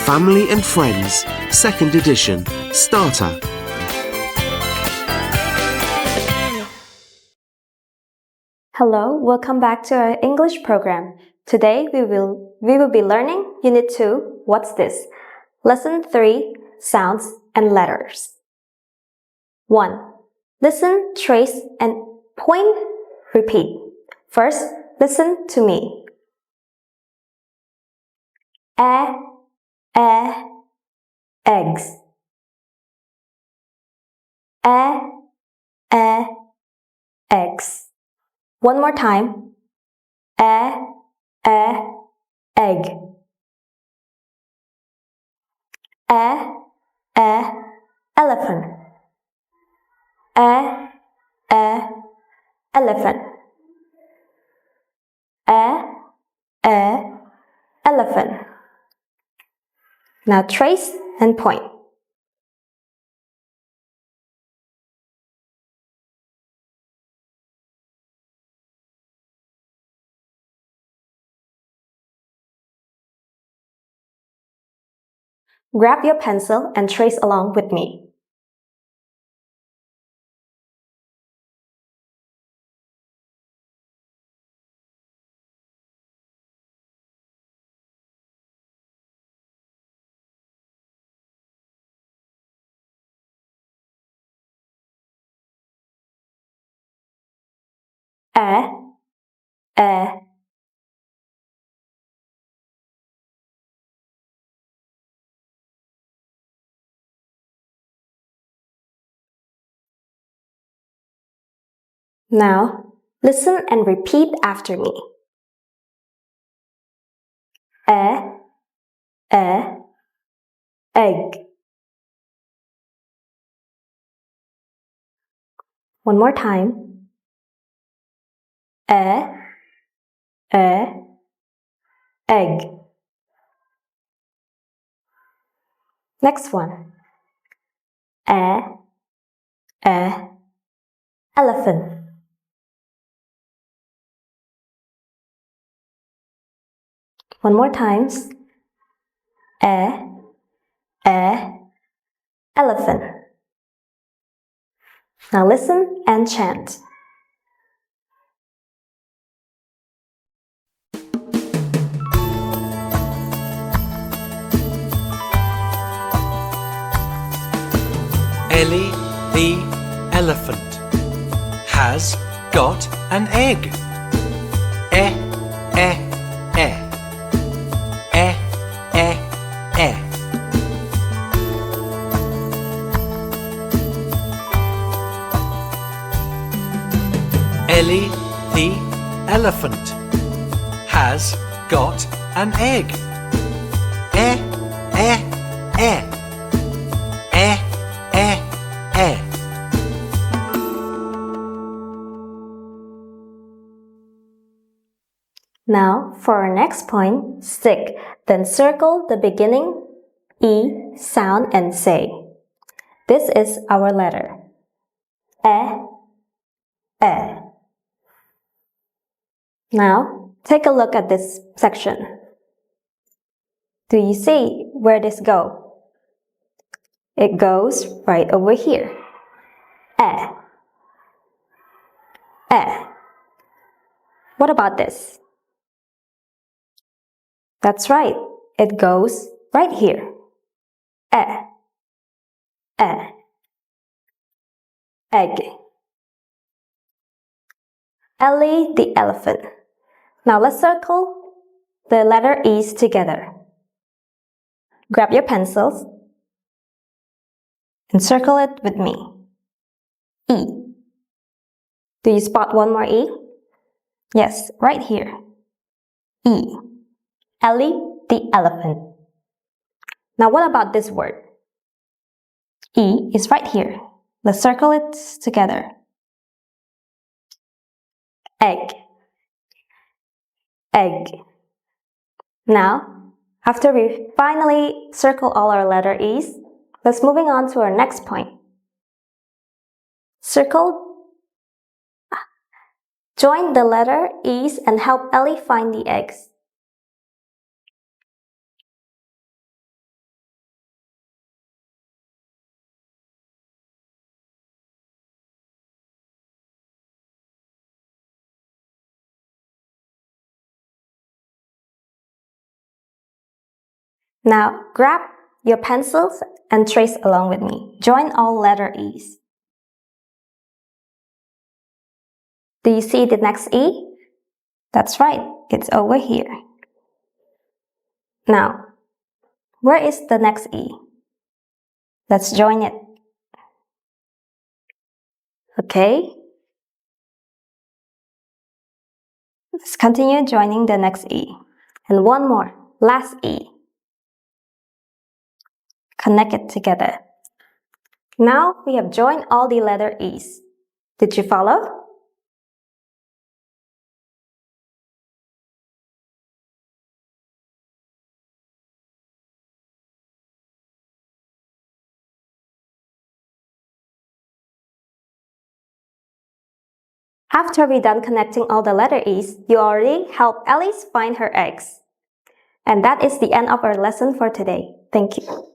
Family and Friends, 2nd edition, Starter. Hello, welcome back to our English program. Today we will be learning Unit 2, What's This? Lesson 3, Sounds and Letters. 1. Listen, trace, and point, repeat. First, listen to me. Eggs. Eggs. One more time. Egg. Elephant. Elephant. Elephant. Now trace and point. Grab your pencil and trace along with me. Now, listen and repeat after me. Egg. One more time. Egg. Next one. Elephant. One more times. Elephant. Now listen and chant. Ellie the elephant has got an egg. Eh. Ellie the elephant has got an egg. Now, for our next point, stick, then circle the beginning E sound and say. This is our letter. Now, take a look at this section. Do you see where this goes? It goes right over here. What about this? That's right, it goes right here. Egg. Ellie the elephant. Now let's circle the letter E's together. Grab your pencils and circle it with me. E. Do you spot one more E? Yes, right here. E. Ellie the elephant. Now what about this word? E is right here. Let's circle it together. Egg. Now, after we finally circle all our letter E's, let's moving on to our next point. Join the letter E's and help Ellie find the eggs. Now grab your pencils and trace along with me. Join all letter E's. Do you see the next E? That's right, it's over here. Now, where is the next E? Let's join it. Okay. Let's continue joining the next E. And one more, last E. Connect it together. Now we have joined all the letter E's. Did you follow? After we're done connecting all the letter E's, you already helped Alice find her eggs. And that is the end of our lesson for today. Thank you.